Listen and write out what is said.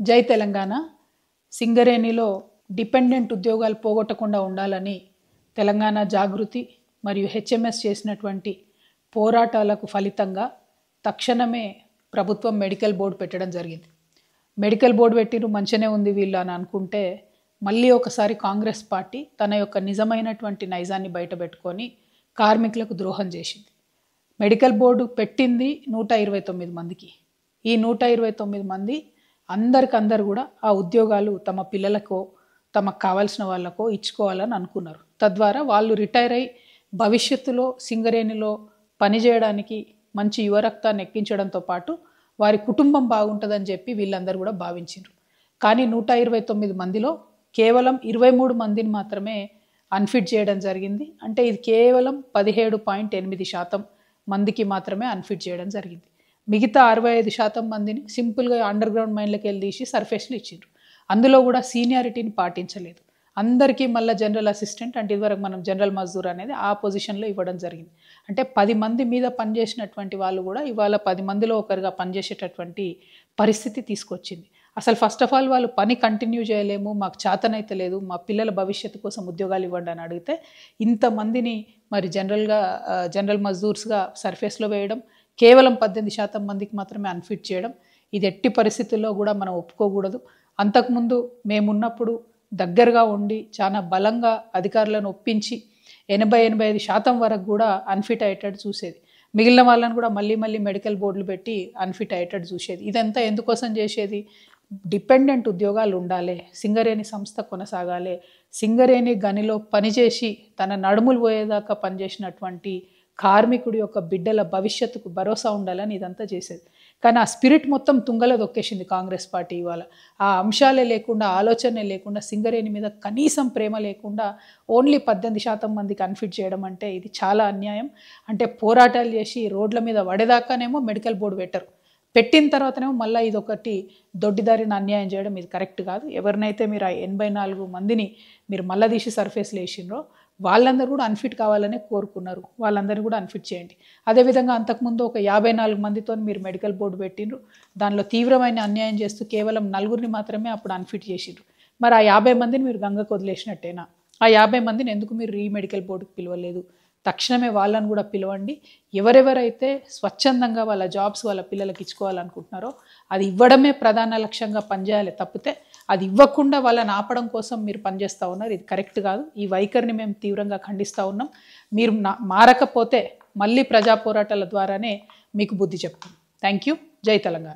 జై తెలంగాణ. సింగరేణిలో డిపెండెంట్ ఉద్యోగాలు పోగొట్టకుండా ఉండాలని తెలంగాణ జాగృతి మరియు హెచ్ఎంఎస్ చేసినటువంటి పోరాటాలకు ఫలితంగా తక్షణమే ప్రభుత్వం మెడికల్ బోర్డు పెట్టడం జరిగింది. మెడికల్ బోర్డు పెట్టిరు మంచిగానే ఉంది వీళ్ళు అని అనుకుంటే మళ్ళీ ఒకసారి కాంగ్రెస్ పార్టీ తన యొక్క నిజమైనటువంటి నైజాన్ని బయటపెట్టుకొని కార్మికులకు ద్రోహం చేసింది. మెడికల్ బోర్డు పెట్టింది 129 మందికి. ఈ 129 మంది అందరికందరు కూడా ఆ ఉద్యోగాలు తమ పిల్లలకో తమకు కావాల్సిన వాళ్ళకో ఇచ్చుకోవాలని అనుకున్నారు. తద్వారా వాళ్ళు రిటైర్ అయ్యి భవిష్యత్తులో సింగరేణిలో పనిచేయడానికి మంచి యువరక్తాన్ని ఎక్కించడంతో పాటు వారి కుటుంబం బాగుంటుందని చెప్పి వీళ్ళందరూ కూడా భావించారు. కానీ 129 మందిలో కేవలం 23 మందిని మాత్రమే అన్ఫిట్ చేయడం జరిగింది. అంటే ఇది కేవలం 17.8% మందికి మాత్రమే అన్ఫిట్ చేయడం జరిగింది. మిగతా 65% మందిని సింపుల్గా అండర్ గ్రౌండ్ మైన్లోకి వెళ్ళి తీసి సర్ఫేస్లు ఇచ్చిండ్రు. అందులో కూడా సీనియారిటీని పాటించలేదు. అందరికీ మళ్ళీ జనరల్ అసిస్టెంట్ అంటే ఇదివరకు మనం జనరల్ మజ్దూర్ అనేది ఆ పొజిషన్లో ఇవ్వడం జరిగింది. అంటే 10 మంది మీద పనిచేసినటువంటి వాళ్ళు కూడా ఇవాళ 10 మందిలో ఒకరుగా పనిచేసేటటువంటి పరిస్థితి తీసుకొచ్చింది. అసలు ఫస్ట్ ఆఫ్ ఆల్ వాళ్ళు పని కంటిన్యూ చేయలేము, మాకు చేతనైతే లేదు, మా పిల్లల భవిష్యత్తు కోసం ఉద్యోగాలు ఇవ్వండి అని అడిగితే ఇంతమందిని మరి జనరల్ మజ్దూర్స్గా సర్ఫేస్లో వేయడం, కేవలం 18% మందికి మాత్రమే అన్ఫిట్ చేయడం, ఇది ఎట్టి పరిస్థితుల్లో కూడా మనం ఒప్పుకోకూడదు. అంతకుముందు మేమున్నప్పుడు దగ్గరగా ఉండి చాలా బలంగా అధికారులను ఒప్పించి 80-85% వరకు కూడా అన్ఫిట్ అయ్యేటట్టు చూసేది. మిగిలిన వాళ్ళని కూడా మళ్ళీ మెడికల్ బోర్డులు పెట్టి అన్ఫిట్ అయ్యేటట్టు చూసేది. ఇదంతా ఎందుకోసం చేసేది? డిపెండెంట్ ఉద్యోగాలు ఉండాలి, సింగరేణి సంస్థ కొనసాగాలి, సింగరేణి గనిలో పనిచేసి తన నడుములు పోయేదాకా పనిచేసినటువంటి కార్మికుడి యొక్క బిడ్డల భవిష్యత్తుకు భరోసా ఉండాలని ఇదంతా చేసేది. కానీ ఆ స్పిరిట్ మొత్తం తుంగలో దొక్కేసింది కాంగ్రెస్ పార్టీ. ఇవాళ ఆ అంశాలే లేకుండా, ఆలోచనే లేకుండా, సింగరేణి మీద కనీసం ప్రేమ లేకుండా ఓన్లీ 18% మందికి అన్ఫిట్ చేయడం అంటే ఇది చాలా అన్యాయం. అంటే పోరాటాలు చేసి రోడ్ల మీద పడేదాకానేమో మెడికల్ బోర్డు పెట్టిన తర్వాతనేమో మళ్ళీ ఇదొకటి దొడ్డిదారిని అన్యాయం చేయడం ఇది కరెక్ట్ కాదు. ఎవరినైతే మీరు ఆ 84 మందిని మీరు మళ్ళీ తీసి సర్ఫేస్లో వేసిండ్రో వాళ్ళందరూ కూడా అన్ఫిట్ కావాలనే కోరుకున్నారు. వాళ్ళందరినీ కూడా అన్ఫిట్ చేయండి. అదేవిధంగా అంతకుముందు ఒక 54 మందితో మీరు మెడికల్ బోర్డు పెట్టిండ్రు. దానిలో తీవ్రమైన అన్యాయం చేస్తూ కేవలం 4 మాత్రమే అప్పుడు అన్ఫిట్ చేసిండ్రు. మరి ఆ 50 మందిని మీరు గంగకు వదిలేసినట్టేనా? ఆ 50 మందిని ఎందుకు మీరు మెడికల్ బోర్డుకి పిలవలేదు? తక్షణమే వాళ్ళని కూడా పిలవండి. ఎవరెవరైతే స్వచ్ఛందంగా వాళ్ళ జాబ్స్ వాళ్ళ పిల్లలకి ఇచ్చుకోవాలనుకుంటున్నారో అది ఇవ్వడమే ప్రధాన లక్ష్యంగా పనిచేయాలి తప్పితే అది ఇవ్వకుండా వాళ్ళని ఆపడం కోసం మీరు పనిచేస్తూ ఉన్నారు. ఇది కరెక్ట్ కాదు. ఈ వైఖరిని మేము తీవ్రంగా ఖండిస్తూ ఉన్నాం. మీరు మారకపోతే మళ్ళీ ప్రజా పోరాటాల ద్వారానే మీకు బుద్ధి చెప్తాం. Thank you. జై తెలంగాణ.